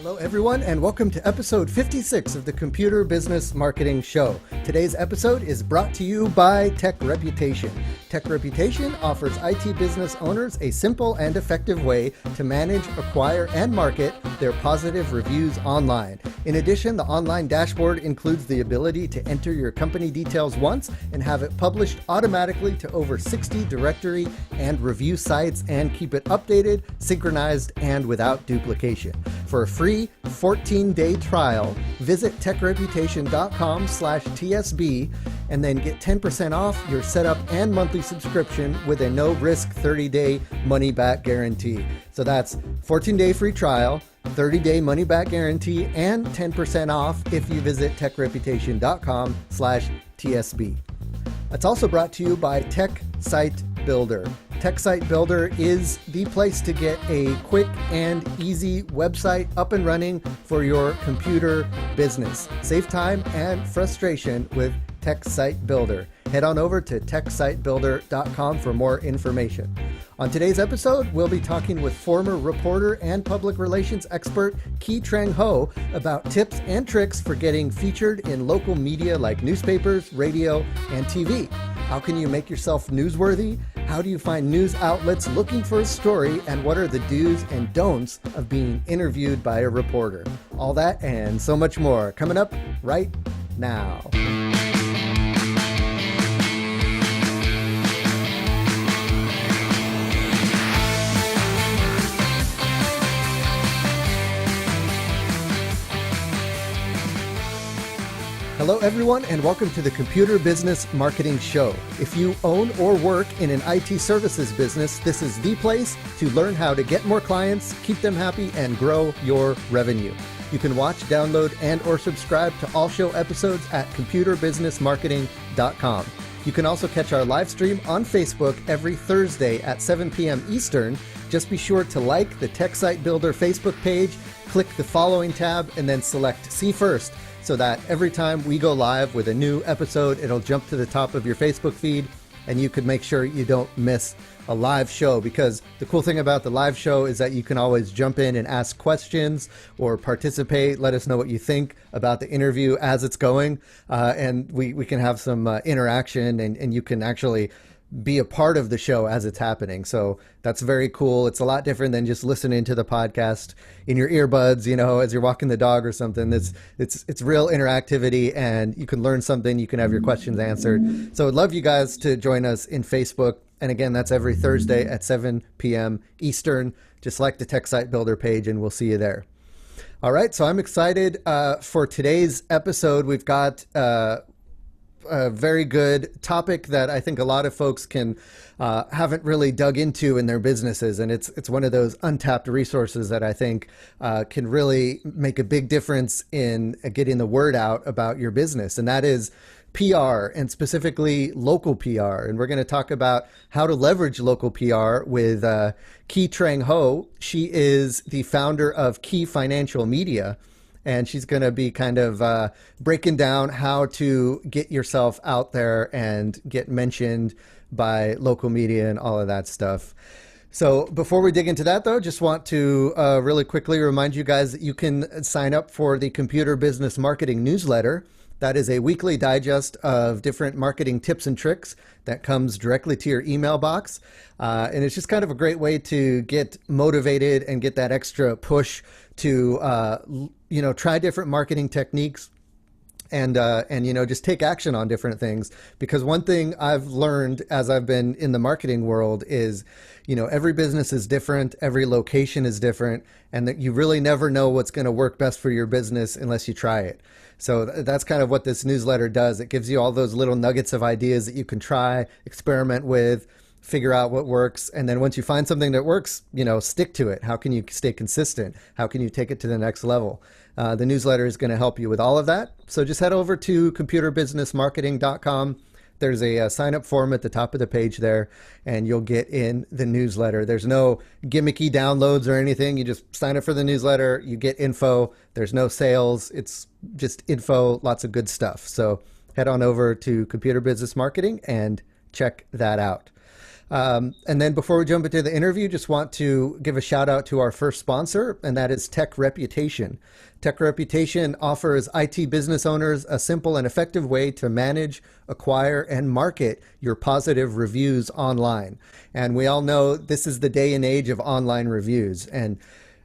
Hello, everyone, and welcome to episode 56 of the Computer Business Marketing Show. Today's episode is brought to you by Tech Reputation. Tech Reputation offers IT business owners a simple and effective way to manage, acquire, and market their positive reviews online. In addition, the online dashboard includes the ability to enter your company details once and have it published automatically to over 60 directory and review sites and keep it updated, synchronized, and without duplication. For a free 14-day trial, visit techreputation.com/TSB and then get 10% off your setup and monthly subscription with a no-risk 30-day money-back guarantee. So that's 14-day free trial, 30-day money-back guarantee, and 10% off if you visit techreputation.com/TSB. It's also brought to you by Tech Site Builder. Tech Site Builder is the place to get a quick and easy website up and running for your computer business. Save time and frustration with Tech Site Builder. Head on over to techsitebuilder.com for more information. On today's episode, we'll be talking with former reporter and public relations expert Ky Trang Ho about tips and tricks for getting featured in local media like newspapers, radio, and TV. How can you make yourself newsworthy? How do you find news outlets looking for a story? And what are the do's and don'ts of being interviewed by a reporter? All that and so much more coming up right now. Hello, everyone, and welcome to the Computer Business Marketing Show. If you own or work in an IT services business, this is the place to learn how to get more clients, keep them happy, and grow your revenue. You can watch, download, and or subscribe to all show episodes at computerbusinessmarketing.com. You can also catch our live stream on Facebook every Thursday at 7 p.m. Eastern. Just be sure to like the Tech Site Builder Facebook page, click the following tab, and then select See First, so that every time we go live with a new episode, it'll jump to the top of your Facebook feed and you can make sure you don't miss a live show. Because the cool thing about the live show is that you can always jump in and ask questions or participate, let us know what you think about the interview as it's going, and we can have some interaction and you can actually be a part of the show as it's happening. So that's very cool. It's a lot different than just listening to the podcast in your earbuds, you know, as you're walking the dog or something. It's real interactivity and you can learn something. You can have your questions answered. So I'd love you guys to join us in Facebook. And again, that's every Thursday at 7 p.m. Eastern. Just like the Tech Site Builder page and we'll see you there. All right. So I'm excited for today's episode. We've got a very good topic that I think a lot of folks haven't really dug into in their businesses, and it's one of those untapped resources that I think can really make a big difference in getting the word out about your business, and that is PR, and specifically local PR. And we're going to talk about how to leverage local PR with Ky Trang Ho. She is the founder of Ky Financial Media. And she's going to be kind of breaking down how to get yourself out there and get mentioned by local media and all of that stuff. So before we dig into that, though, just want to really quickly remind you guys that you can sign up for the Computer Business Marketing newsletter. That is a weekly digest of different marketing tips and tricks that comes directly to your email box. And it's just kind of a great way to get motivated and get that extra push to try different marketing techniques and just take action on different things. Because one thing I've learned as I've been in the marketing world is, every business is different, every location is different, and that you really never know what's going to work best for your business unless you try it. So that's kind of what this newsletter does. It gives you all those little nuggets of ideas that you can try, experiment with, figure out what works. And then once you find something that works, stick to it. How can you stay consistent? How can you take it to the next level? The newsletter is going to help you with all of that. So just head over to computerbusinessmarketing.com. There's a sign up form at the top of the page there, and you'll get in the newsletter. There's no gimmicky downloads or anything. You just sign up for the newsletter, you get info. There's no sales. It's just info, lots of good stuff. So head on over to Computer Business Marketing and check that out. And then before we jump into the interview, just want to give a shout out to our first sponsor, and that is Tech Reputation. Tech Reputation offers IT business owners a simple and effective way to manage, acquire, and market your positive reviews online. And we all know this is the day and age of online reviews. And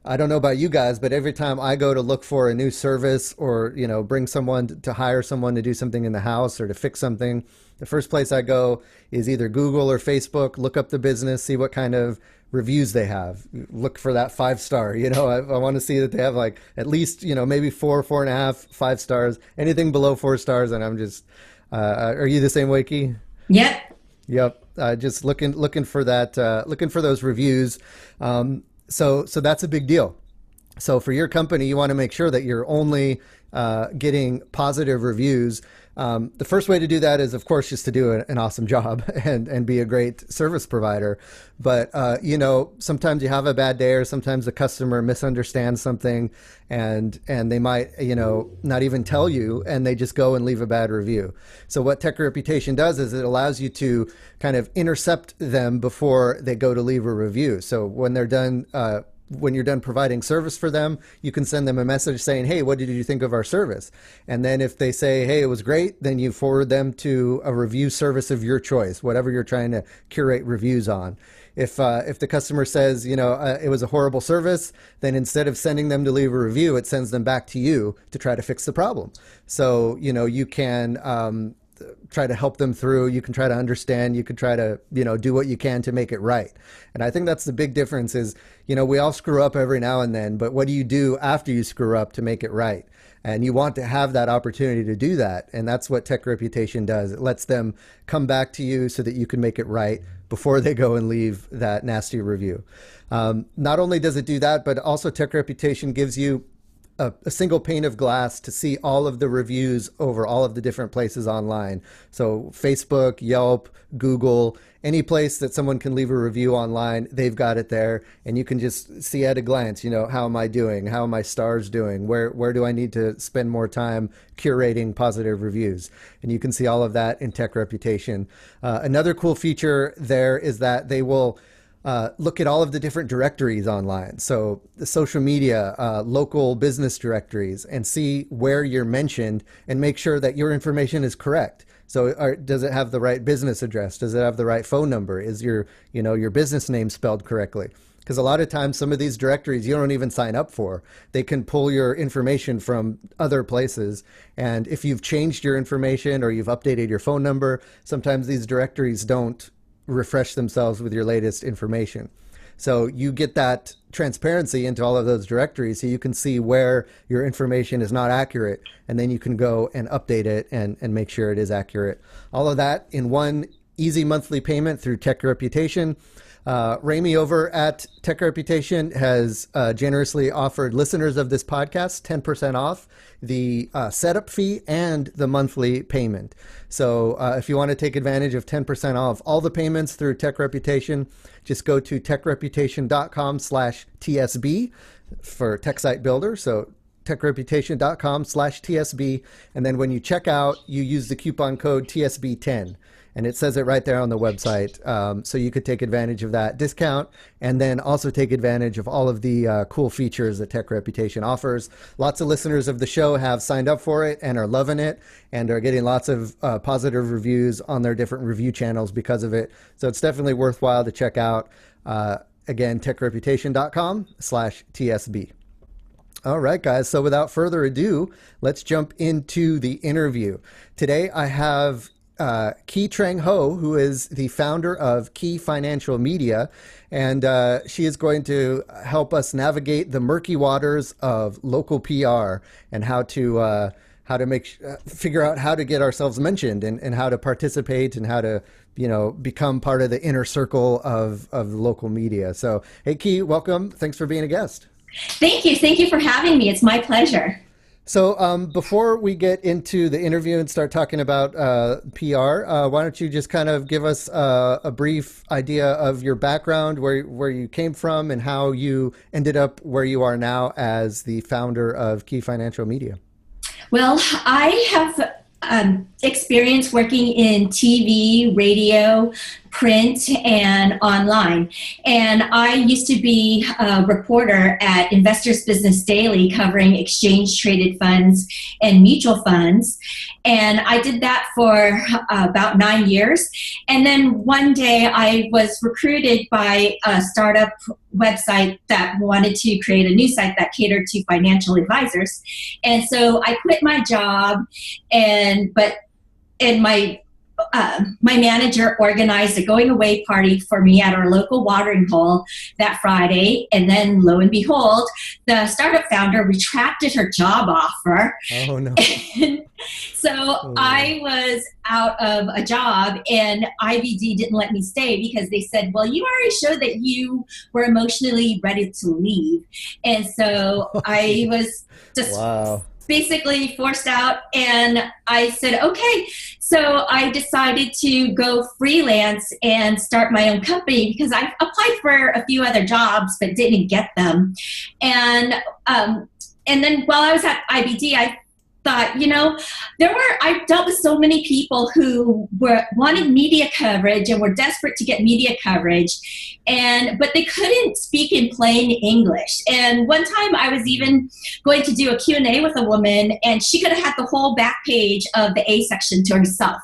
I don't know about you guys, but every time I go to look for a new service or, bring someone to hire someone to do something in the house or to fix something, the first place I go is either Google or Facebook, look up the business, see what kind of reviews they have. Look for that 5-star. I want to see that they have like at least, maybe 4.5, 5 stars. Anything below 4 stars, and I'm just, are you the same way, Ky? Yep. Just looking for that, looking for those reviews. So that's a big deal. So for your company, you want to make sure that you're only getting positive reviews. The first way to do that is, of course, just to do an awesome job and be a great service provider. But, sometimes you have a bad day, or sometimes the customer misunderstands something and they might, not even tell you, and they just go and leave a bad review. So what Tech Reputation does is it allows you to kind of intercept them before they go to leave a review. So when they're done, when you're done providing service for them, you can send them a message saying, hey, what did you think of our service? And then if they say, hey, it was great, then you forward them to a review service of your choice, whatever you're trying to curate reviews on. If the customer says, it was a horrible service, then instead of sending them to leave a review, it sends them back to you to try to fix the problem. So, you can try to help them through. You can try to understand. You can try to, do what you can to make it right. And I think that's the big difference is, we all screw up every now and then, but what do you do after you screw up to make it right? And you want to have that opportunity to do that. And that's what Tech Reputation does. It lets them come back to you so that you can make it right before they go and leave that nasty review. Not only does it do that, but also Tech Reputation gives you a single pane of glass to see all of the reviews over all of the different places online. So Facebook, Yelp, Google, any place that someone can leave a review online, they've got it there. And you can just see at a glance, how am I doing? How are my stars doing? Where do I need to spend more time curating positive reviews? And you can see all of that in Tech Reputation. Another cool feature there is that they will look at all of the different directories online. So the social media, local business directories, and see where you're mentioned and make sure that your information is correct. So does it have the right business address? Does it have the right phone number? Is your business name spelled correctly? Because a lot of times some of these directories you don't even sign up for. They can pull your information from other places. And if you've changed your information or you've updated your phone number, sometimes these directories don't refresh themselves with your latest information. So you get that transparency into all of those directories so you can see where your information is not accurate, and then you can go and update it and make sure it is accurate. All of that in one easy monthly payment through Tech Reputation. Rami over at Tech Reputation has generously offered listeners of this podcast 10% off the setup fee and the monthly payment. So if you want to take advantage of 10% off all the payments through Tech Reputation, just go to techreputation.com/TSB for Tech Site Builder. So techreputation.com/TSB. And then when you check out, you use the coupon code TSB10. And it says it right there on the website. So you could take advantage of that discount and then also take advantage of all of the cool features that Tech Reputation offers. Lots of listeners of the show have signed up for it and are loving it and are getting lots of positive reviews on their different review channels because of it. So it's definitely worthwhile to check out. Again, techreputation.com/TSB. All right, guys. So without further ado, let's jump into the interview. Today, I have Ky Trang Ho, who is the founder of Ky Financial Media, and she is going to help us navigate the murky waters of local PR and how to figure out how to get ourselves mentioned and how to participate and how to become part of the inner circle of local media. So, hey, Ky, welcome. Thanks for being a guest. Thank you. Thank you for having me. It's my pleasure. So before we get into the interview and start talking about PR, why don't you just kind of give us a brief idea of your background, where you came from, and how you ended up where you are now as the founder of Ky Financial Media? Well, I have experience working in TV, radio, print, and online. And I used to be a reporter at Investors Business Daily covering exchange traded funds and mutual funds. And I did that for about 9 years. And then one day I was recruited by a startup website that wanted to create a news site that catered to financial advisors. And so I quit my job, and my manager organized a going away party for me at our local watering hole that Friday. And then lo and behold, the startup founder retracted her job offer. Oh, no. And so I was out of a job, and IBD didn't let me stay because they said, well, you already showed that you were emotionally ready to leave. And so I was just basically forced out, and I said, okay. So I decided to go freelance and start my own company because I applied for a few other jobs but didn't get them. And then while I was at IBD, I thought, I dealt with so many people who wanted media coverage and were desperate to get media coverage, but they couldn't speak in plain English. And one time I was even going to do a Q&A with a woman, and she could have had the whole back page of the A section to herself.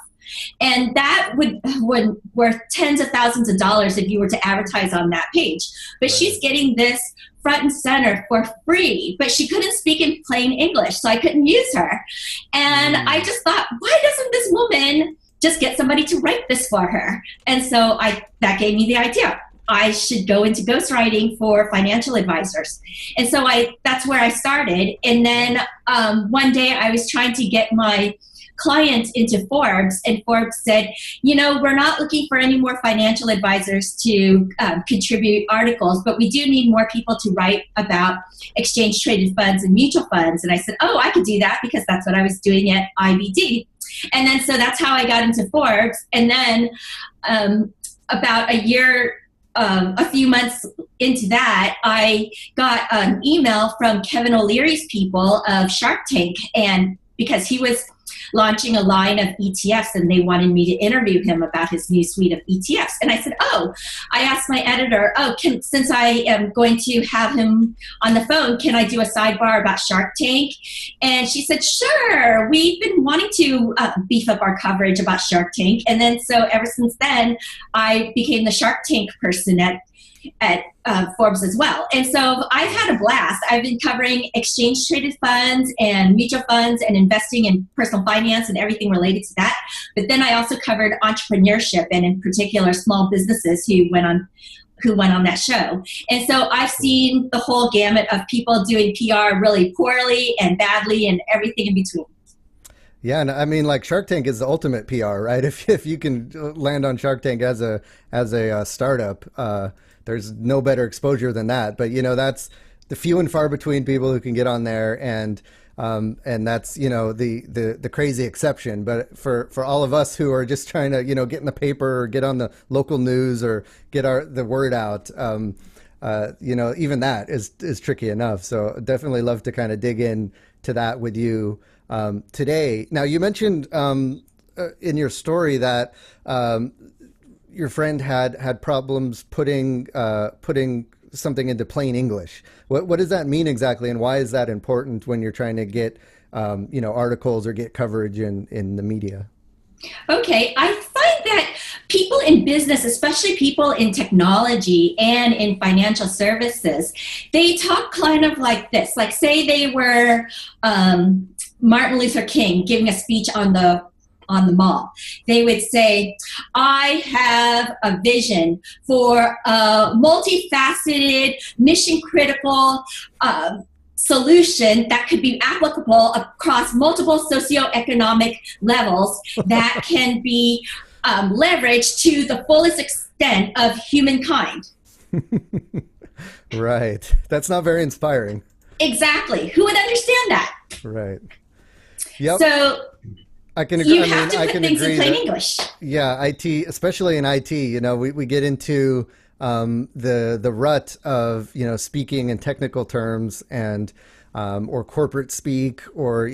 And that would worth tens of thousands of dollars if you were to advertise on that page. But she's getting this front and center for free, but she couldn't speak in plain English, so I couldn't use her. And I just thought, why doesn't this woman just get somebody to write this for her? And so that gave me the idea. I should go into ghostwriting for financial advisors. And so that's where I started. And then one day I was trying to get my client into Forbes, and Forbes said, we're not looking for any more financial advisors to contribute articles, but we do need more people to write about exchange traded funds and mutual funds. And I said, oh, I could do that because that's what I was doing at IBD. And then so that's how I got into Forbes. And then about a few months into that, I got an email from Kevin O'Leary's people of Shark Tank, and because he was launching a line of ETFs, and they wanted me to interview him about his new suite of ETFs. And I said, I asked my editor, since I am going to have him on the phone, can I do a sidebar about Shark Tank? And she said, sure. We've been wanting to beef up our coverage about Shark Tank. And then so ever since then, I became the Shark Tank person at Forbes as well. And so I've had a blast. I've been covering exchange traded funds and mutual funds and investing in personal finance and everything related to that. But then I also covered entrepreneurship, and in particular small businesses who went on that show. And so I've seen the whole gamut of people doing PR really poorly and badly and everything in between. Yeah, and I mean, like, Shark Tank is the ultimate PR, right? If you can land on Shark Tank as a startup, there's no better exposure than that. But that's the few and far between people who can get on there, and that's the crazy exception. But for all of us who are just trying to get in the paper or get on the local news or get the word out, even that is tricky enough. So definitely love to kind of dig in to that with you today. Now, you mentioned in your story that your friend had problems putting something into plain English. What does that mean exactly, and why is that important when you're trying to get articles or get coverage in the media? Okay, I find that people in business, especially people in technology and in financial services, they talk kind of like this. Like, say they were Martin Luther King giving a speech on the mall. They would say, I have a vision for a multifaceted, mission-critical solution that could be applicable across multiple socioeconomic levels that can be leveraged to the fullest extent of humankind. Right. That's not very inspiring. Exactly. Who would understand that? Right. Yep. So I can agree. You have to put things in plain English. Yeah, IT, especially in IT, we get into the rut of speaking in technical terms, and or corporate speak, or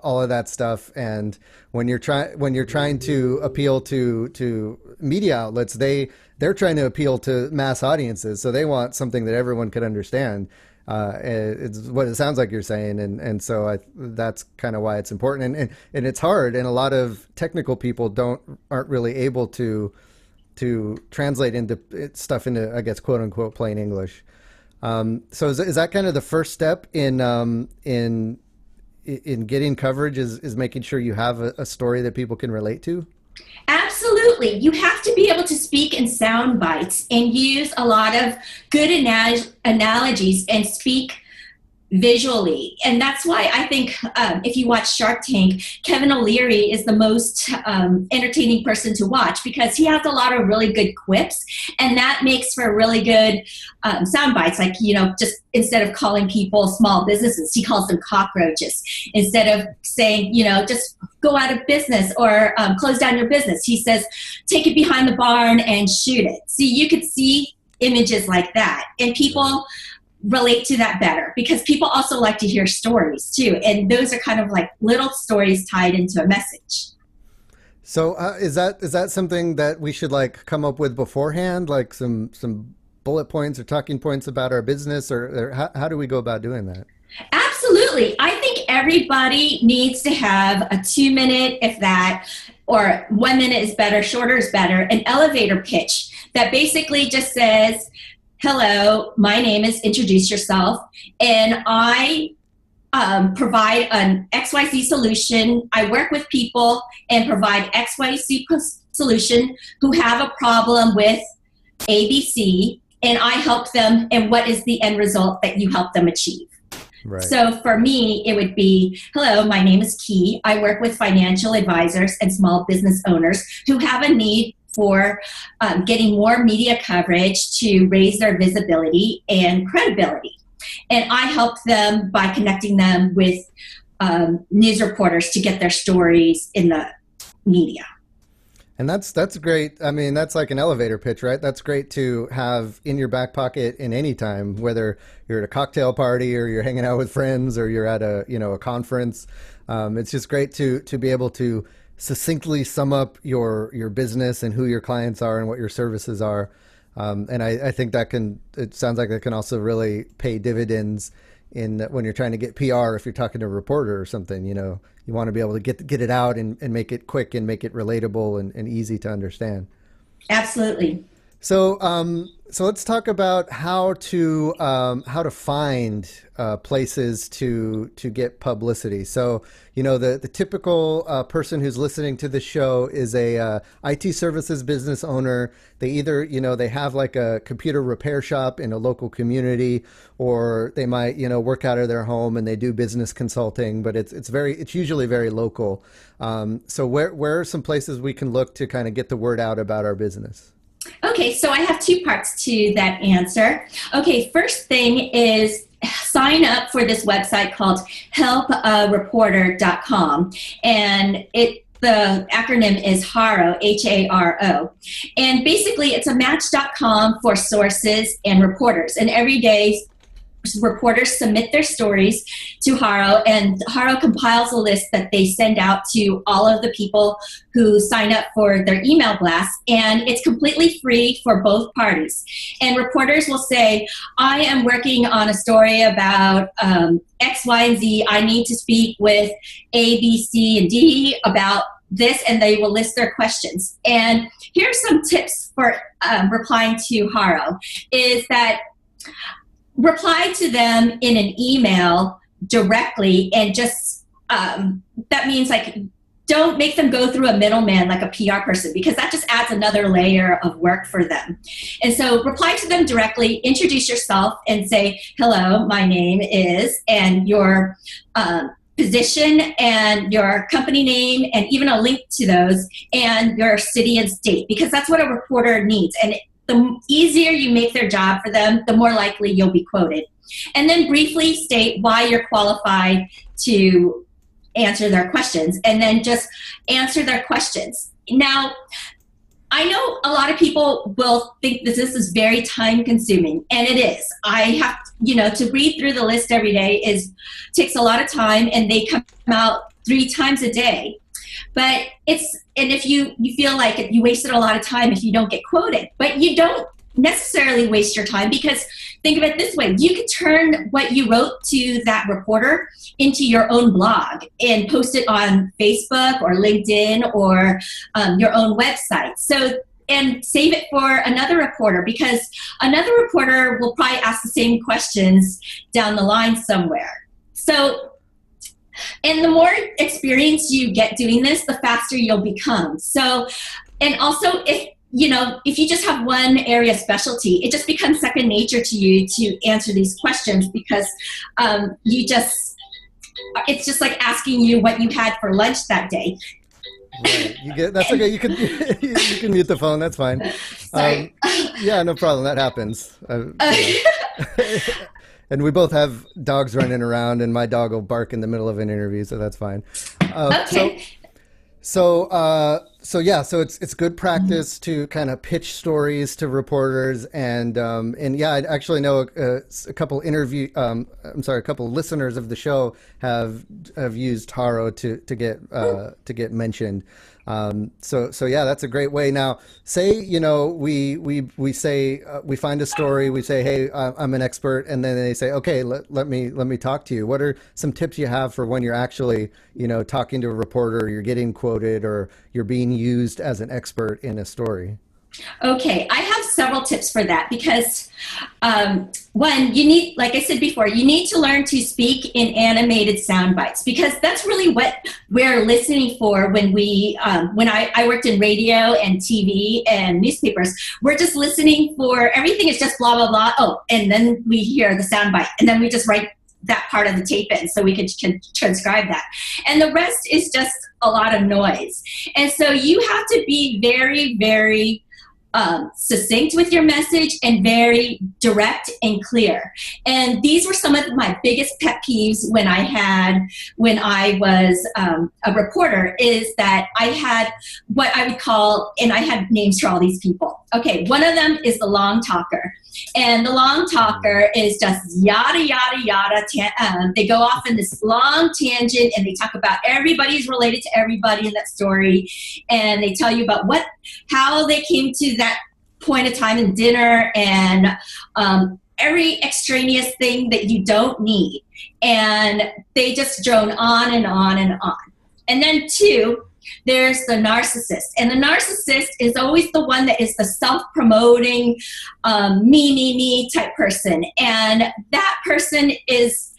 all of that stuff. And when you're trying to appeal to media outlets, they're trying to appeal to mass audiences, so they want something that everyone could understand. It's what it sounds like you're saying, and so that's kind of why it's important, and it's hard, and a lot of technical people aren't really able to translate into stuff into, I guess, quote unquote plain English. So is that kind of the first step in getting coverage, is making sure you have a story that people can relate to? Absolutely. You have to be able to speak in sound bites and use a lot of good analogies and speak visually. And that's why I think if you watch Shark Tank, Kevin O'Leary is the most entertaining person to watch, because he has a lot of really good quips, and that makes for really good sound bites. Like, just instead of calling people small businesses, he calls them cockroaches. Instead of saying, just go out of business or close down your business, he says, take it behind the barn and shoot it. See, you could see images like that, and people relate to that better, because people also like to hear stories too, and those are kind of like little stories tied into a message. So is that something that we should come up with beforehand, like some bullet points or talking points about our business, or how do we go about doing that? Absolutely. I think everybody needs to have a 2-minute, if that, or 1 minute is better, shorter is better, an elevator pitch that basically just says, hello, my name is, introduce yourself, and I provide an XYZ solution. I work with people and provide XYZ solution who have a problem with ABC, and I help them, and what is the end result that you help them achieve? Right. So for me, it would be, hello, my name is Ky. I work with financial advisors and small business owners who have a need for getting more media coverage to raise their visibility and credibility. And I help them by connecting them with news reporters to get their stories in the media. And that's great. I mean, that's like an elevator pitch, right? That's great to have in your back pocket in any time, whether you're at a cocktail party or you're hanging out with friends or you're at a conference. It's just great to be able to succinctly sum up your business and who your clients are and what your services are. And I think it sounds like that can also really pay dividends when you're trying to get PR. If you're talking to a reporter or something, you want to be able to get it out and make it quick and make it relatable and easy to understand. Absolutely. So let's talk about how to find places to get publicity. So, the typical person who's listening to the show is a IT services business owner. They either, they have like a computer repair shop in a local community, or they might, work out of their home and they do business consulting, but it's usually very local. So where are some places we can look to kind of get the word out about our business? Okay, so I have 2 parts to that answer. Okay, first thing is sign up for this website called helpareporter.com, and the acronym is HARO, HARO. And basically it's a match.com for sources and reporters, and every day reporters submit their stories to HARO, and HARO compiles a list that they send out to all of the people who sign up for their email blast, and it's completely free for both parties. And reporters will say, I am working on a story about X, Y, and Z. I need to speak with A, B, C, and D about this, and they will list their questions. And here's some tips for replying to HARO, is that reply to them in an email directly, and just that means don't make them go through a middleman like a PR person, because that just adds another layer of work for them. And so reply to them directly, introduce yourself and say, hello, my name is, and your position and your company name, and even a link to those, and your city and state, because that's what a reporter needs. And the easier you make their job for them, the more likely you'll be quoted. And then briefly state why you're qualified to answer their questions, and then just answer their questions. Now, I know a lot of people will think that this is very time consuming, and it is. I have, to read through the list every day takes a lot of time, and they come out 3 times a day. But and if you feel like you wasted a lot of time if you don't get quoted, but you don't necessarily waste your time, because think of it this way: you could turn what you wrote to that reporter into your own blog and post it on Facebook or LinkedIn or your own website. So, and save it for another reporter, because another reporter will probably ask the same questions down the line somewhere. So, and the more experience you get doing this, the faster you'll become. So, and also if you just have one area of specialty, it just becomes second nature to you to answer these questions, because it's just like asking you what you had for lunch that day. Right. That's okay. You can mute the phone. That's fine. Sorry. Yeah, no problem. That happens. And we both have dogs running around, and my dog will bark in the middle of an interview, so that's fine. Okay. So it's good practice to kind of pitch stories to reporters, and yeah, I actually know a couple a couple listeners of the show have used Haro to get mentioned. So yeah, that's a great way. Now, say we say we find a story, we say, hey, I'm an expert, and then they say, okay, let me talk to you. What are some tips you have for when you're actually talking to a reporter, you're getting quoted, or you're being used as an expert in a story? Okay, I have several tips for that, because one, you need, like I said before, you need to learn to speak in animated sound bites, because that's really what we're listening for when I worked in radio and TV and newspapers. We're just listening for, everything is just blah, blah, blah. Oh, and then we hear the sound bite, and then we just write that part of the tape in so we can transcribe that. And the rest is just a lot of noise. And so you have to be very, very succinct with your message and very direct and clear. And these were some of my biggest pet peeves when I was a reporter, is that I had what I would call, and I had names for all these people. Okay, one of them is the long talker. And the long talker is just yada, yada, yada. They go off in this long tangent, and they talk about everybody's related to everybody in that story. And they tell you about how they came to that point of time in dinner, and every extraneous thing that you don't need. And they just drone on and on and on. And then 2, there's the narcissist. And the narcissist is always the one that is the self-promoting, me type person. And that person is,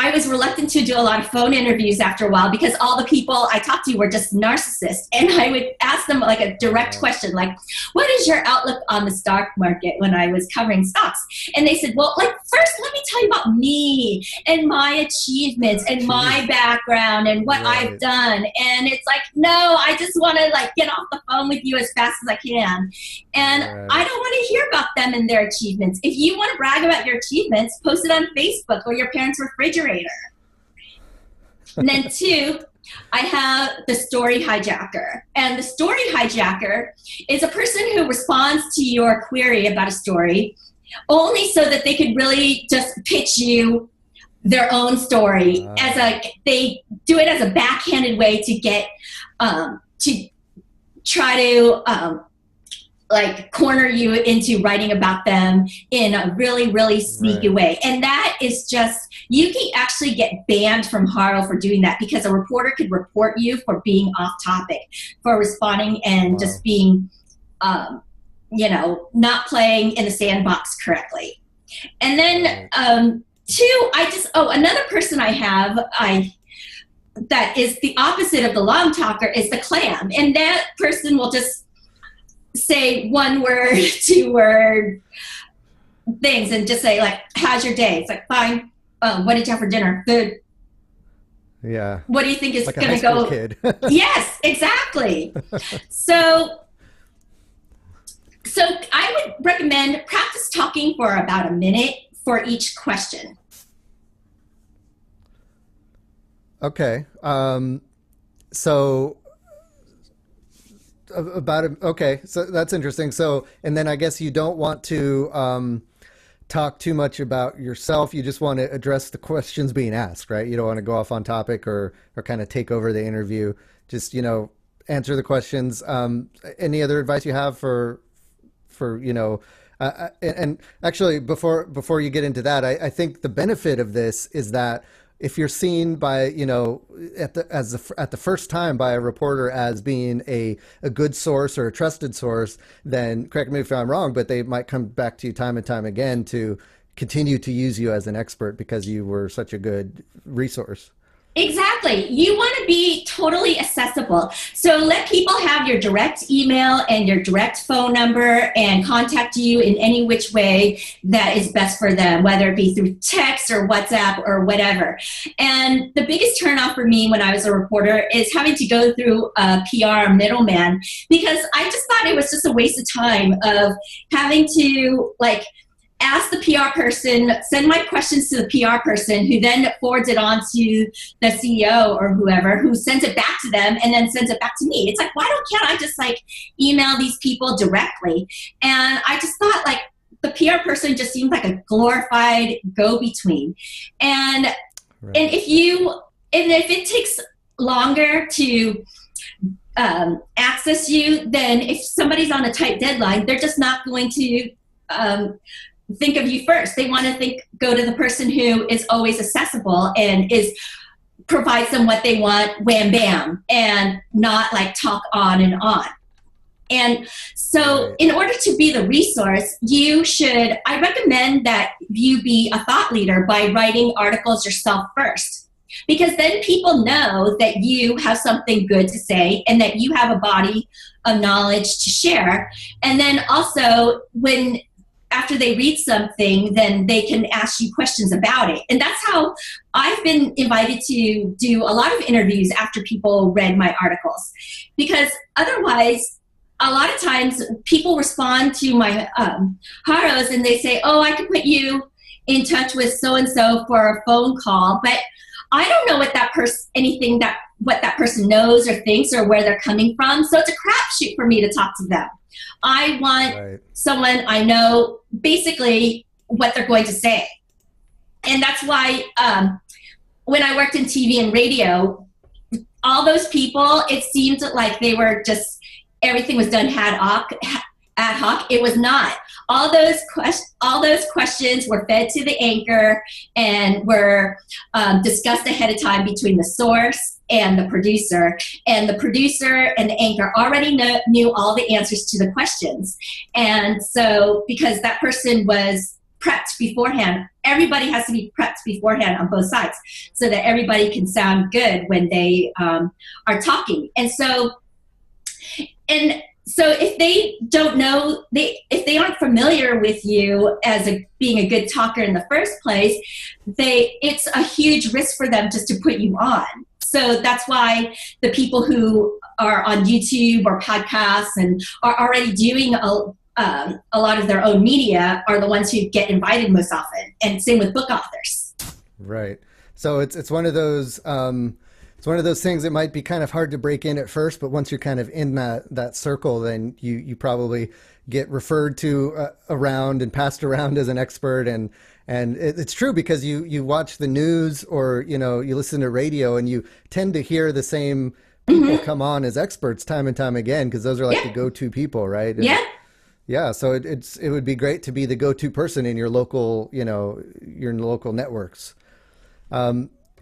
I was reluctant to do a lot of phone interviews after a while, because all the people I talked to were just narcissists. And I would ask them like a direct question, like, what is your outlook on the stock market, when I was covering stocks? And they said, well, first let me tell you about me and my achievements and my background and what I've done. And it's like, no, I just want to get off the phone with you as fast as I can. And I don't want to hear about them and their achievements. If you want to brag about your achievements, post it on Facebook or your parents' refrigerator. And then 2, I have the story hijacker. And the story hijacker is a person who responds to your query about a story only so that they could really just pitch you their own story. They do it as a backhanded way to get to try to corner you into writing about them in a really, really sneaky way. And that is just, you can actually get banned from Haro for doing that, because a reporter could report you for being off topic, for responding and just being, not playing in the sandbox correctly. And then 2, another person I have, that is the opposite of the long talker, is the clam. And that person will just say 1-word, 2-word things, and just say how's your day? It's like, fine. What did you have for dinner? Good. Yeah. What do you think is like going to go? Kid. Yes, exactly. So I would recommend practice talking for about a minute for each question. Okay. So about it. Okay, so that's interesting. So, and then I guess you don't want to talk too much about yourself. You just want to address the questions being asked, right? You don't want to go off on topic or kind of take over the interview. Just, answer the questions. Any other advice you have and actually before you get into that, I think the benefit of this is that if you're seen by, at the first time by a reporter as being a good source or a trusted source, then correct me if I'm wrong, but they might come back to you time and time again to continue to use you as an expert because you were such a good resource. Exactly. You want to be totally accessible. So let people have your direct email and your direct phone number and contact you in any which way that is best for them, whether it be through text or WhatsApp or whatever. And the biggest turnoff for me when I was a reporter is having to go through a PR middleman, because I just thought it was just a waste of time of having to ask the PR person, send my questions to the PR person, who then forwards it on to the CEO or whoever, who sends it back to them and then sends it back to me. It's like, can't I just email these people directly? And I just thought the PR person just seemed like a glorified go-between. And Right. and if it takes longer to access you, then if somebody's on a tight deadline, they're just not going to think of you first. They want to go to the person who is always accessible and provides them what they want, wham bam, and not talk on and on. And so Right. in order to be the resource, I recommend that you be a thought leader by writing articles yourself first. Because then people know that you have something good to say and that you have a body of knowledge to share. And then also after they read something, then they can ask you questions about it. And that's how I've been invited to do a lot of interviews after people read my articles. Because otherwise, a lot of times people respond to my haros and they say, oh, I can put you in touch with so-and-so for a phone call. But I don't know what what that person knows or thinks or where they're coming from. So it's a crapshoot for me to talk to them. I want Right. someone I know basically what they're going to say. And that's why when I worked in TV and radio, all those people, it seemed like they were everything was done ad hoc. It was not. All those questions were fed to the anchor and were discussed ahead of time between the source and the producer. And the producer and the anchor already knew all the answers to the questions. And so because that person was prepped beforehand, everybody has to be prepped beforehand on both sides so that everybody can sound good when they are talking. And so if they don't know, if they aren't familiar with you as being a good talker in the first place, it's a huge risk for them just to put you on. So that's why the people who are on YouTube or podcasts and are already doing a lot of their own media are the ones who get invited most often. And same with book authors. Right. So it's one of those it's one of those things that might be kind of hard to break in at first, but once you're kind of in that circle, then you probably get referred to around and passed around as an expert. And it's true because you watch the news or, you listen to radio and you tend to hear the same people come on as experts time and time again, because those are the go-to people, right? And, yeah. So it would be great to be the go-to person in your local, your local networks.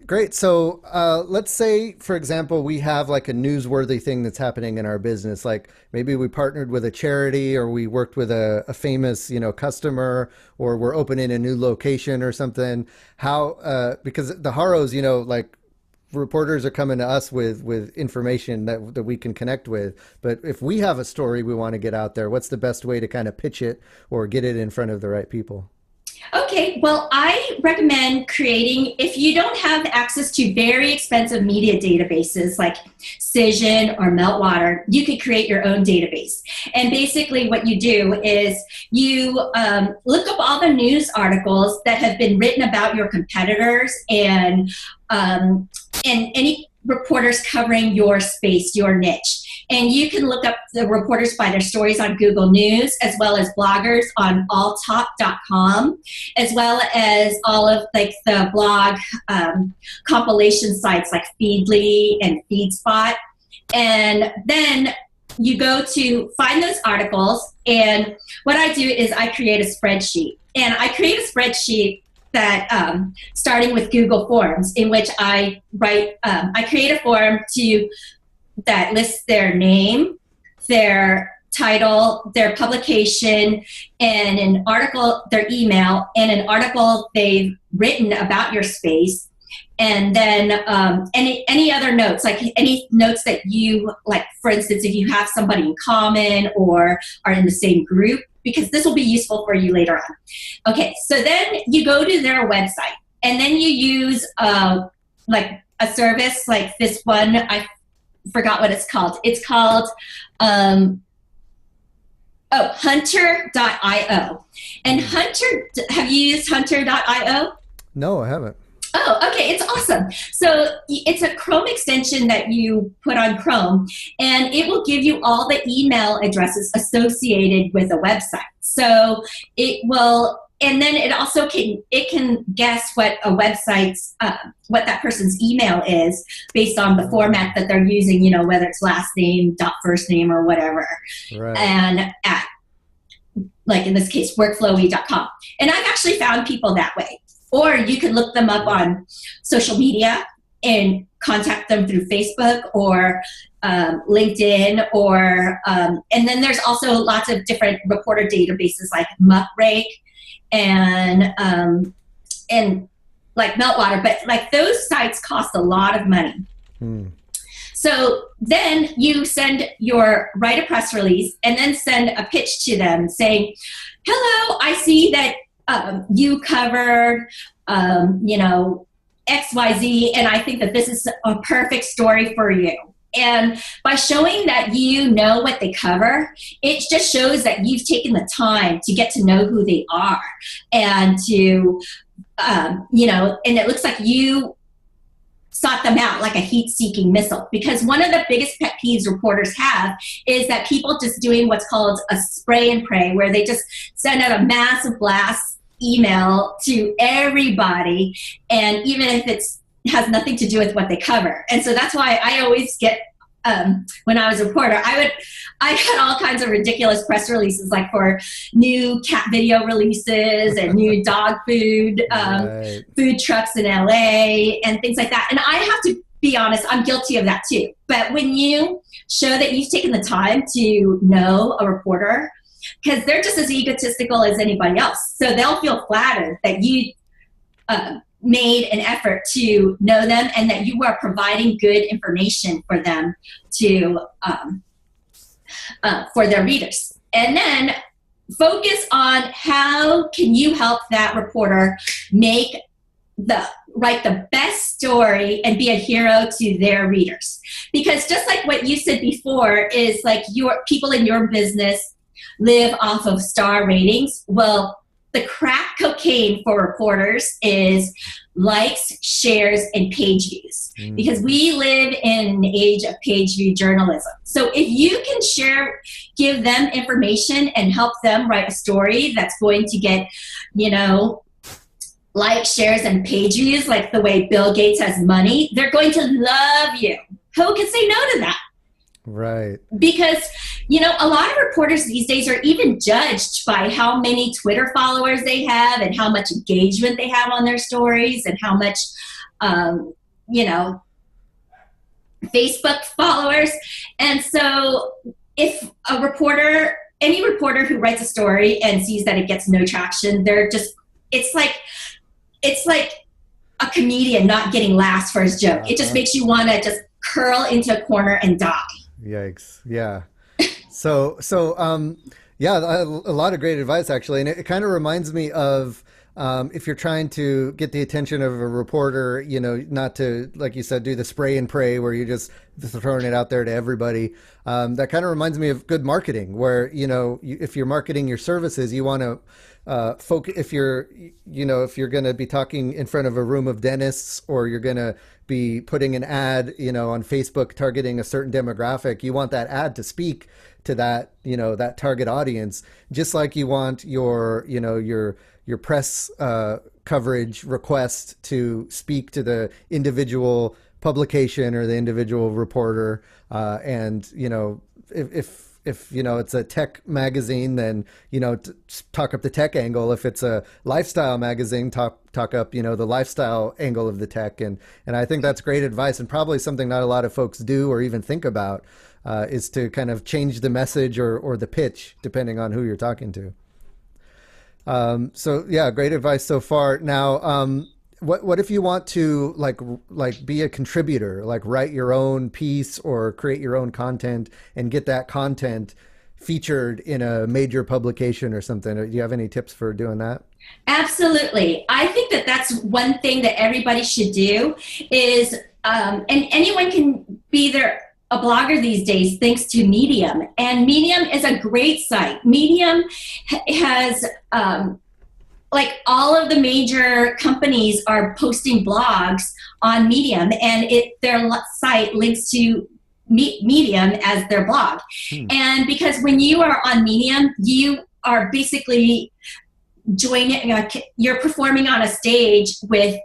Great. So let's say, for example, we have a newsworthy thing that's happening in our business. Like maybe we partnered with a charity or we worked with a famous, customer, or we're opening a new location or something. Because the haros, reporters are coming to us with information that we can connect with. But if we have a story we want to get out there, what's the best way to kind of pitch it or get it in front of the right people? Okay, well, I recommend if you don't have access to very expensive media databases like Cision or Meltwater, you could create your own database. And basically what you do is you look up all the news articles that have been written about your competitors and any reporters covering your space, your niche. And you can look up the reporters by their stories on Google News, as well as bloggers on alltop.com, as well as all of like the blog compilation sites like Feedly and FeedSpot. And then you go to find those articles. And what I do is I create a spreadsheet. And I create a spreadsheet that starting with Google Forms, in which I write, I create a form that lists their name, their title, their publication, and an article, their email, and an article they've written about your space. And then any other notes, like any notes that you, like for instance, if you have somebody in common or are in the same group, because this will be useful for you later on. Okay, so then you go to their website, and then you use like a service like this one. I forgot what it's called. It's called Hunter.io. And Hunter, have you used Hunter.io? No, I haven't. Oh, okay. It's awesome. So it's a Chrome extension that you put on Chrome, and it will give you all the email addresses associated with a website. So it will, and then it also can guess what a website's, what that person's email is based on the format that they're using, you know, whether it's last name, first name, or whatever. Right. And at, like in this case, workflowy.com. And I've actually found people that way. Or you can look them up on social media and contact them through Facebook or LinkedIn, or and then there's also lots of different reporter databases like Muckrake and like Meltwater, but like those sites cost a lot of money. So then you write a press release and then send a pitch to them saying, hello, I see that you covered, you know, XYZ, and I think that this is a perfect story for you. And by showing that you know what they cover, it just shows that you've taken the time to get to know who they are and to, you know, and it looks like you sought them out like a heat-seeking missile. Because one of the biggest pet peeves reporters have is that people just doing what's called a spray and pray, where they just send out a massive blast email to everybody, and even if it's has nothing to do with what they cover. And so that's why I always get, when I was a reporter, I got all kinds of ridiculous press releases, like for new cat video releases and new dog food, Right. food trucks in LA and things like that. And I have to be honest, I'm guilty of that too. But when you show that you've taken the time to know a reporter, because they're just as egotistical as anybody else, so they'll feel flattered that you made an effort to know them and that you are providing good information for them to for their readers. And then focus on how can you help that reporter write the best story and be a hero to their readers. Because just like what you said before is like your people in your business live off of star ratings. Well, the crack cocaine for reporters is likes, shares, and page views. Because we live in an age of page view journalism. So if you can give them information and help them write a story that's going to get, you know, likes, shares, and page views, like the way Bill Gates has money, they're going to love you. Who can say no to that? Right. Because, you know, a lot of reporters these days are even judged by how many Twitter followers they have and how much engagement they have on their stories and how much, you know, Facebook followers. And so if a reporter, any reporter who writes a story and sees that it gets no traction, it's like a comedian not getting laughs for his joke. It just makes you want to just curl into a corner and die. Yikes. Yeah. So, yeah, a lot of great advice actually. And it kind of reminds me of if you're trying to get the attention of a reporter, not to, like you said, do the spray and pray where you're just throwing it out there to everybody. That kind of reminds me of good marketing, where, if you're marketing your services, you want to focus. If you're going to be talking in front of a room of dentists, or you're going to be putting an ad, on Facebook targeting a certain demographic, you want that ad to speak to that, that target audience, just like you want your press coverage request to speak to the individual publication or the individual reporter. And if it's a tech magazine, then talk up the tech angle. If it's a lifestyle magazine, talk up the lifestyle angle of the tech. And I think that's great advice, and probably something not a lot of folks do or even think about, is to kind of change the message or the pitch depending on who you're talking to. So yeah, great advice so far. Now, what if you want to like be a contributor, like write your own piece or create your own content and get that content featured in a major publication or something? Do you have any tips for doing that? Absolutely. I think that that's one thing that everybody should do is, and anyone can be a blogger these days thanks to Medium. And Medium is a great site. Medium has, like all of the major companies are posting blogs on Medium, and their site links to Medium as their blog. And because when you are on Medium, you are basically you're performing on a stage with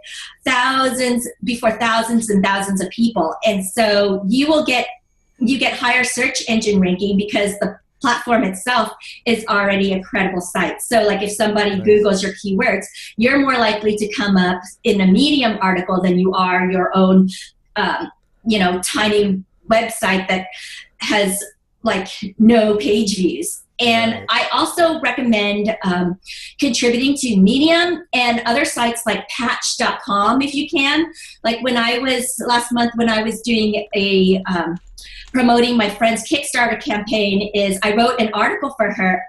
before thousands and thousands of people. And so you get higher search engine ranking because the platform itself is already a credible site. So like if somebody Googles your keywords, you're more likely to come up in a Medium article than you are your own, tiny website that has like no page views. And I also recommend contributing to Medium and other sites like patch.com if you can. Like last month when I was doing promoting my friend's Kickstarter campaign, is I wrote an article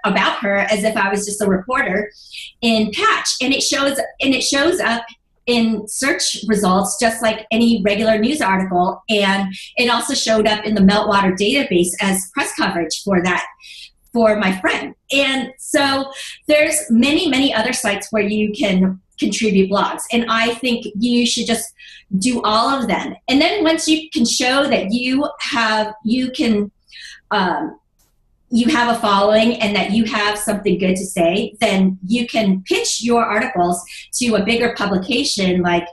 about her as if I was just a reporter in Patch. And it shows up in search results just like any regular news article. And it also showed up in the Meltwater database as press coverage for my friend. And so there's many, many other sites where you can contribute blogs. And I think you should just do all of them. And then once you can show that you have a following and that you have something good to say, then you can pitch your articles to a bigger publication like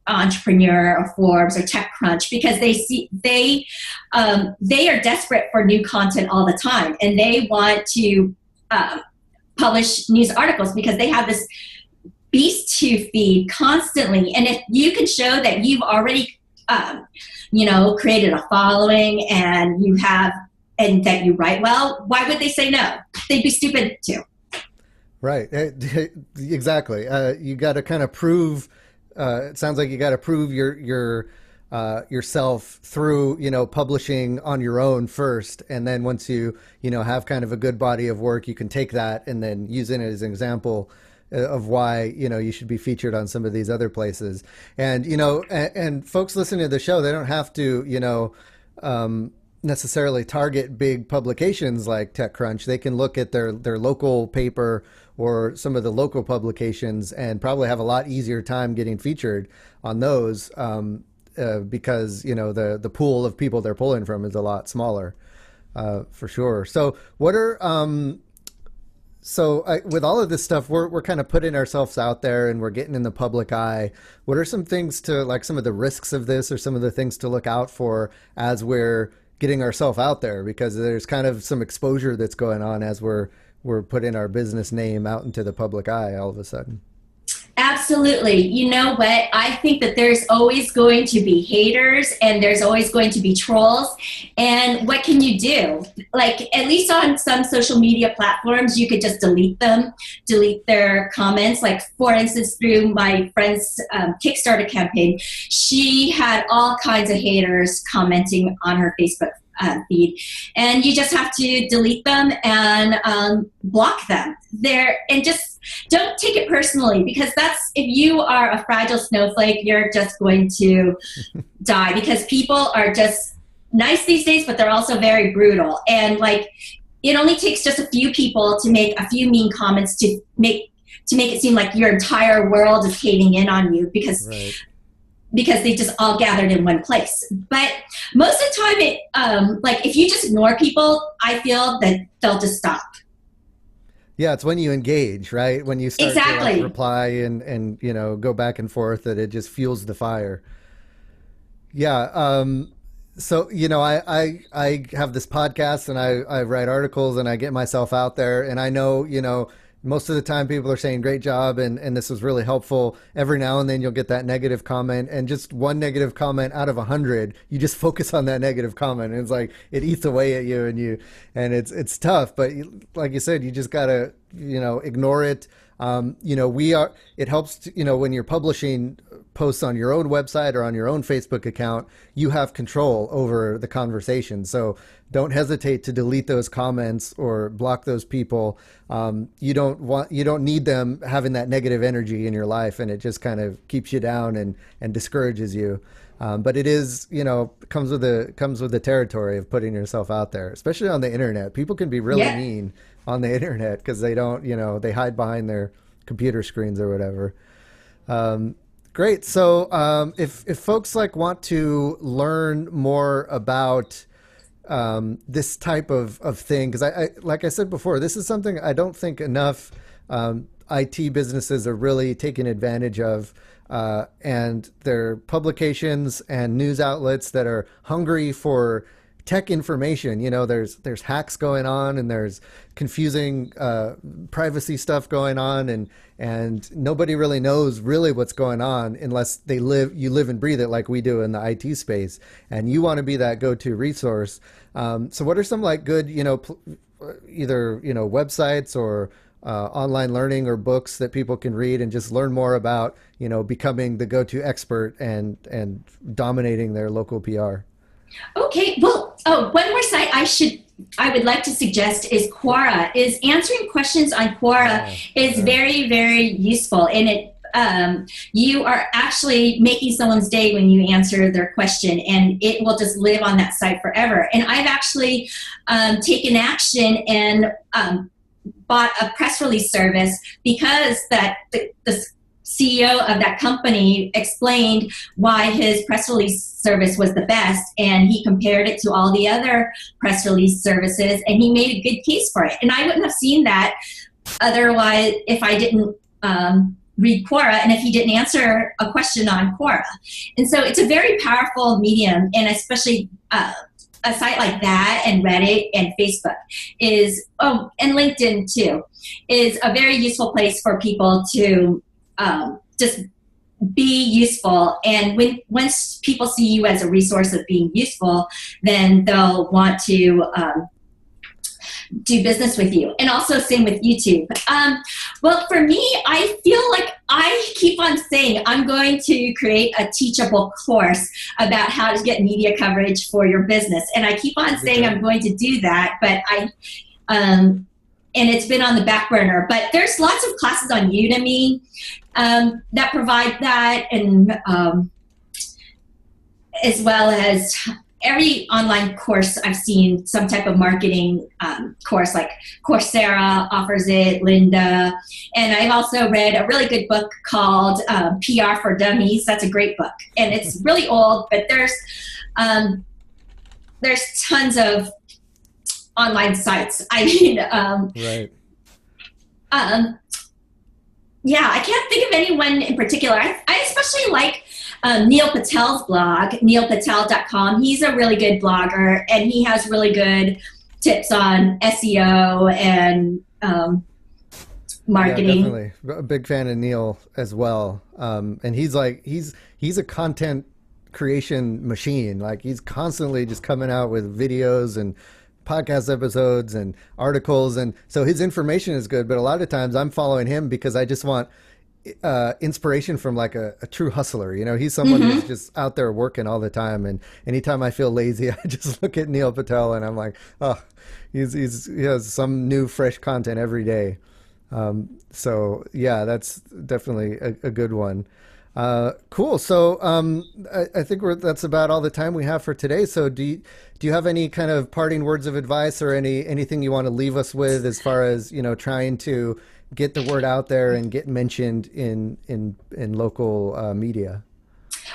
Entrepreneur or Forbes or TechCrunch, because they are desperate for new content all the time, and they want to publish news articles because they have this beast to feed constantly. And if you can show that you've already created a following and that you write well, why would they say no? They'd be stupid too. Right. Exactly. You got to kind of prove, it sounds like you got to prove yourself through, publishing on your own first. And then once you have kind of a good body of work, you can take that and then use it as an example of why, you should be featured on some of these other places. And, and folks listening to the show, they don't have to, necessarily target big publications like TechCrunch. They can look at their local paper or some of the local publications and probably have a lot easier time getting featured on those because the pool of people they're pulling from is a lot smaller, for sure. So what are with all of this stuff, we're kind of putting ourselves out there and we're getting in the public eye. What are some things some of the risks of this, or some of the things to look out for as we're getting ourselves out there? Because there's kind of some exposure that's going on as we're putting our business name out into the public eye all of a sudden. Absolutely. You know what? I think that there's always going to be haters and there's always going to be trolls. And what can you do? Like, at least on some social media platforms, you could just delete their comments. Like, for instance, through my friend's Kickstarter campaign, she had all kinds of haters commenting on her Facebook feed, and you just have to delete them and block them there, and just don't take it personally, because that's, if you are a fragile snowflake, you're just going to die, because people are just nice these days, but they're also very brutal. And like, it only takes just a few people to make a few mean comments to make it seem like your entire world is caving in on you, because they just all gathered in one place. But most of the time, like if you just ignore people, I feel that they'll just stop. Yeah, it's when you engage, right? When you start to like reply and go back and forth, that it just fuels the fire. Yeah. So, I have this podcast, and I write articles, and I get myself out there, and I know, most of the time people are saying great job, and this was really helpful. Every now and then you'll get that negative comment, and just one negative comment out of 100, you just focus on that negative comment, and it's like it eats away at you, and it's tough. But like you said, you just gotta ignore it. It helps to, when you're publishing posts on your own website or on your own Facebook account, you have control over the conversation. So don't hesitate to delete those comments or block those people. You don't need them having that negative energy in your life, and it just kind of keeps you down and discourages you. But it is, comes with the territory of putting yourself out there, especially on the internet. People can be really mean on the internet because they don't, they hide behind their computer screens or whatever. Great. So if folks want to learn more about this type of thing, because I like I said before, this is something I don't think enough IT businesses are really taking advantage of. And there are publications and news outlets that are hungry for tech information. There's hacks going on, and there's confusing privacy stuff going on, and nobody really knows really what's going on unless you live and breathe it like we do in the IT space. And you want to be that go-to resource. So what are some good, either websites or online learning or books that people can read and just learn more about, becoming the go-to expert and dominating their local PR? Okay, well, one more site I would like to suggest is Quora. Is answering questions on Quora is very, very useful, and it you are actually making someone's day when you answer their question, and it will just live on that site forever. And I've actually taken action and bought a press release service because the CEO of that company explained why his press release service was the best, and he compared it to all the other press release services, and he made a good case for it. And I wouldn't have seen that otherwise if I didn't read Quora, and if he didn't answer a question on Quora. And so it's a very powerful medium, and especially a site like that, and Reddit and Facebook and LinkedIn too, is a very useful place for people to just be useful. And once people see you as a resource of being useful, then they'll want to do business with you. And also same with YouTube. Well, for me, I feel like I keep on saying I'm going to create a teachable course about how to get media coverage for your business. And I keep on saying I'm going to do that, but and it's been on the back burner. But there's lots of classes on Udemy that provide that, and as well as every online course I've seen, some type of marketing course, like Coursera offers it, Lynda. And I've also read a really good book called PR for Dummies. That's a great book. And it's really old, but there's tons of online sites. I mean, right. Yeah, I can't think of anyone in particular. I especially like Neil Patel's blog, neilpatel.com. He's a really good blogger, and he has really good tips on SEO and marketing. Yeah, definitely. A big fan of Neil as well. And he's a content creation machine. Like, he's constantly just coming out with videos and podcast episodes and articles, and so his information is good, but a lot of times I'm following him because I just want inspiration from like a true hustler. He's someone who's just out there working all the time. And anytime I feel lazy, I just look at Neil Patel and I'm like, oh, he has some new fresh content every day. So yeah, that's definitely a good one. Cool. So I think that's about all the time we have for today. So do you have any kind of parting words of advice or anything you want to leave us with as far as, trying to get the word out there and get mentioned in local media?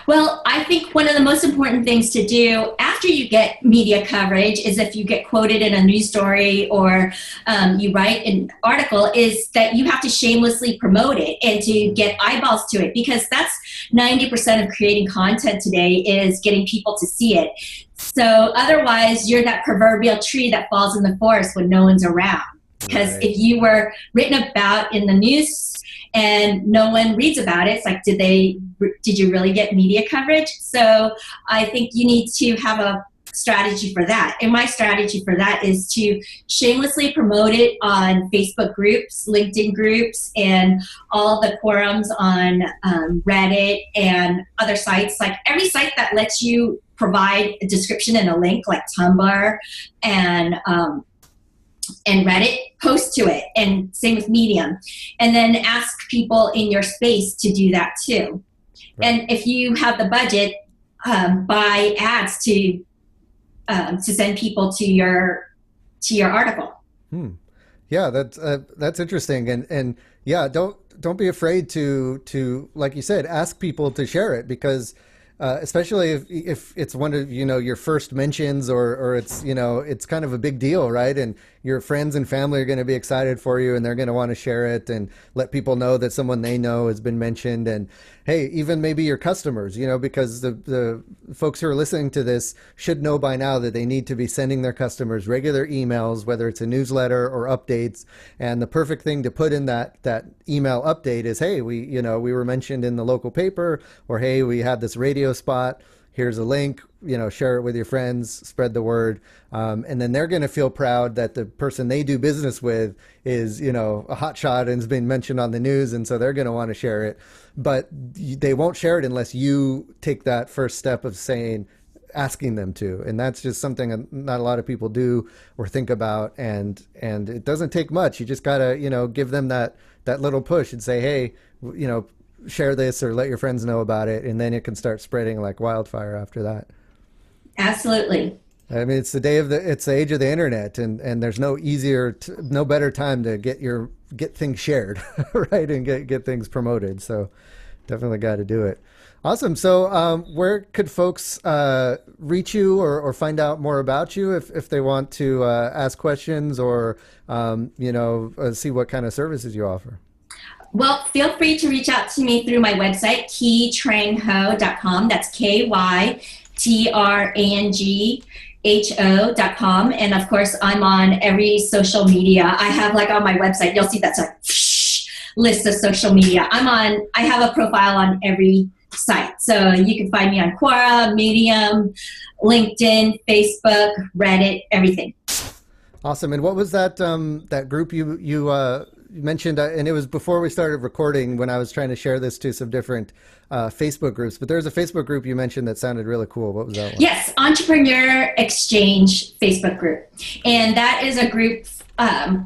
Well, I think one of the most important things to do after you get media coverage is if you get quoted in a news story or you write an article, is that you have to shamelessly promote it and to get eyeballs to it, because that's 90% of creating content today is getting people to see it. So otherwise, you're that proverbial tree that falls in the forest when no one's around. Because if you were written about in the news and no one reads about it, it's like, did you really get media coverage? So I think you need to have a strategy for that. And my strategy for that is to shamelessly promote it on Facebook groups, LinkedIn groups, and all the forums on Reddit and other sites. Like every site that lets you provide a description and a link, like Tumblr and Reddit, post to it, and same with Medium. And then ask people in your space to do that too. Right. And if you have the budget, buy ads to send people to your article. Yeah, that's interesting. And yeah, don't be afraid to, like you said, ask people to share it, because especially if it's one of your first mentions, or it's it's kind of a big deal, right? And your friends and family are going to be excited for you, and they're going to want to share it and let people know that someone they know has been mentioned. And hey, even maybe your customers, because the folks who are listening to this should know by now that they need to be sending their customers regular emails, whether it's a newsletter or updates. And the perfect thing to put in that email update is, hey, we were mentioned in the local paper, or hey, we had this radio spot. Here's a link, share it with your friends, spread the word. And then they're going to feel proud that the person they do business with is, a hotshot and has been mentioned on the news. And so they're going to want to share it. But they won't share it unless you take that first step of asking them to. And that's just something not a lot of people do or think about. And it doesn't take much. You just got to, give them that little push and say, hey, share this or let your friends know about it, and then it can start spreading like wildfire after that. Absolutely. I mean, it's the age of the internet, and there's no better time to get things shared, right, and get things promoted. So definitely got to do it. Awesome. So where could folks reach you or find out more about you if they want to ask questions or see what kind of services you offer? Well, feel free to reach out to me through my website, kytrangho.com. That's KYTRANGHO.com. And of course, I'm on every social media. I have on my website, you'll see that's a list of social media. I have a profile on every site. So you can find me on Quora, Medium, LinkedIn, Facebook, Reddit, everything. Awesome. And what was that group you mentioned, and it was before we started recording when I was trying to share this to some different Facebook groups, but there's a Facebook group you mentioned that sounded really cool. What was that one? Yes, Entrepreneur Exchange Facebook group. And that is a group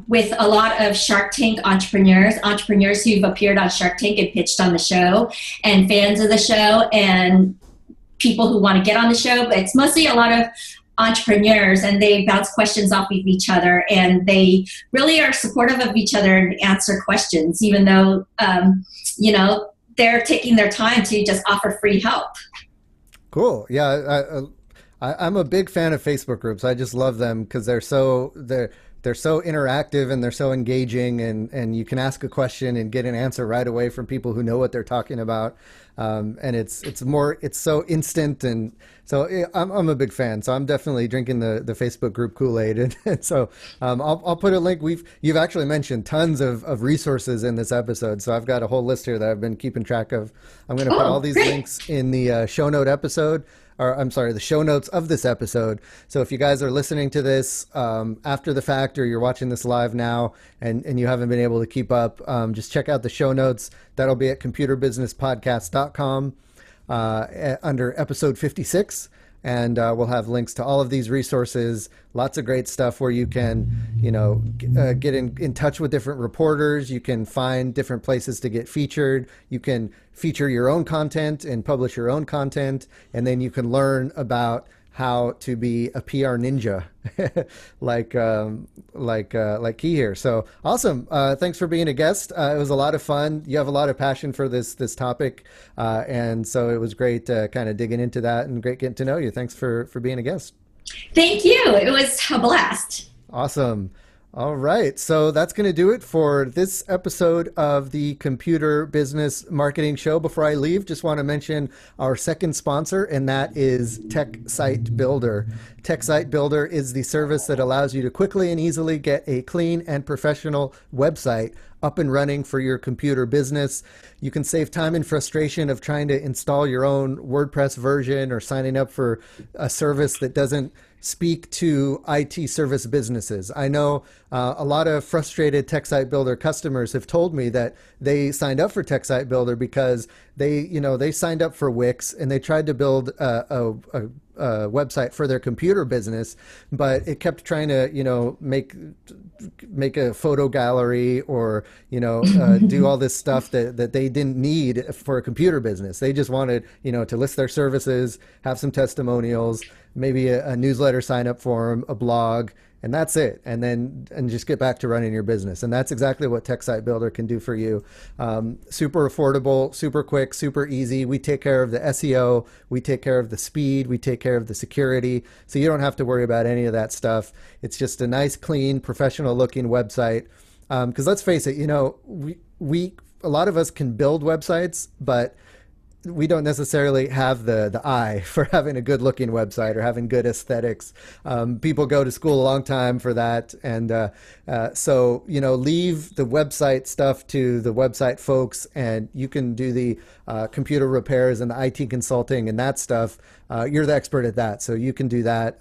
with a lot of Shark Tank entrepreneurs who've appeared on Shark Tank and pitched on the show, and fans of the show, and people who want to get on the show. But it's mostly a lot of entrepreneurs, and they bounce questions off of each other, and they really are supportive of each other and answer questions, even though they're taking their time to just offer free help. Cool. Yeah, I'm a big fan of Facebook groups. I just love them because they're so interactive and they're so engaging, and you can ask a question and get an answer right away from people who know what they're talking about. And it's so instant, and so I'm a big fan. So I'm definitely drinking the Facebook group Kool-Aid, and so I'll put a link. You've actually mentioned tons of resources in this episode, so I've got a whole list here that I've been keeping track of. I'm going to put all these links in the show note episode. or I'm sorry, the show notes of this episode. So if you guys are listening to this after the fact, or you're watching this live now and you haven't been able to keep up, just check out the show notes. That'll be at computerbusinesspodcast.com under episode 56. And we'll have links to all of these resources, lots of great stuff where you can, get in touch with different reporters. You can find different places to get featured. You can feature your own content and publish your own content. And then you can learn about how to be a PR ninja, like Ky here. So awesome! Thanks for being a guest. It was a lot of fun. You have a lot of passion for this topic, and so it was great kind of digging into that and great getting to know you. Thanks for being a guest. Thank you. It was a blast. Awesome. All right. So that's going to do it for this episode of the Computer Business Marketing Show. Before I leave, just want to mention our second sponsor, and that is Tech Site Builder. Tech Site Builder is the service that allows you to quickly and easily get a clean and professional website up and running for your computer business. You can save time and frustration of trying to install your own WordPress version or signing up for a service that doesn't speak to IT service businesses. I know a lot of frustrated Tech Site Builder customers have told me that they signed up for Tech Site Builder because they signed up for Wix and they tried to build a website for their computer business, but it kept trying to make a photo gallery or do all this stuff that they didn't need for a computer business. They just wanted to list their services, have some testimonials, maybe a newsletter sign up form, a blog, and that's it. And just get back to running your business. And that's exactly what Tech Site Builder can do for you. Super affordable, super quick, super easy. We take care of the SEO. We take care of the speed. We take care of the security. So you don't have to worry about any of that stuff. It's just a nice, clean, professional looking website. Because let's face it, we a lot of us can build websites, but we don't necessarily have the eye for having a good looking website or having good aesthetics. People go to school a long time for that. And so leave the website stuff to the website folks, and you can do the computer repairs and the IT consulting and that stuff. You're the expert at that. So you can do that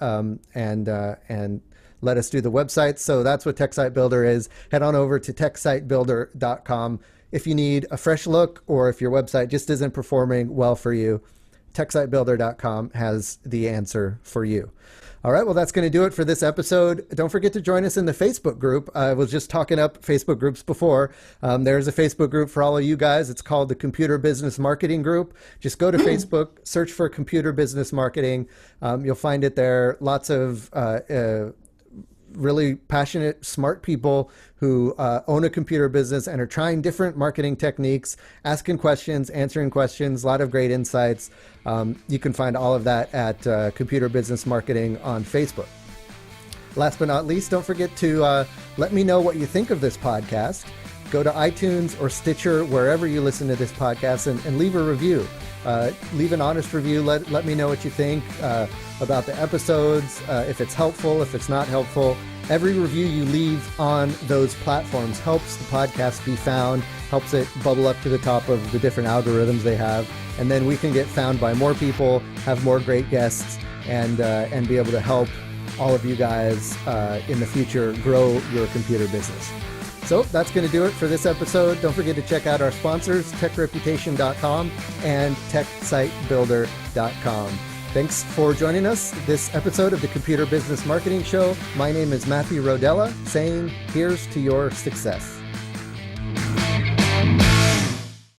and let us do the website. So that's what Tech Site Builder is. Head on over to techsitebuilder.com. If you need a fresh look or if your website just isn't performing well for you, techsitebuilder.com has the answer for you. All right, well, that's going to do it for this episode. Don't forget to join us in the Facebook group. I was just talking up Facebook groups before. There's a Facebook group for all of you guys. It's called the Computer Business Marketing Group. Just go to Facebook, search for Computer Business Marketing. You'll find it there. Lots of really passionate, smart people who own a computer business and are trying different marketing techniques, asking questions, answering questions, a lot of great insights. You can find all of that at Computer Business Marketing on Facebook. Last but not least, don't forget to let me know what you think of this podcast. Go to iTunes or Stitcher, wherever you listen to this podcast, and leave a review. Leave an honest review. Let me know what you think about the episodes, if it's helpful, if it's not helpful. Every review you leave on those platforms helps the podcast be found, helps it bubble up to the top of the different algorithms they have, and then we can get found by more people, have more great guests, and be able to help all of you guys in the future grow your computer business. So that's going to do it for this episode. Don't forget to check out our sponsors, techreputation.com and techsitebuilder.com. Thanks for joining us this episode of the Computer Business Marketing Show. My name is Matthew Rodella, saying here's to your success.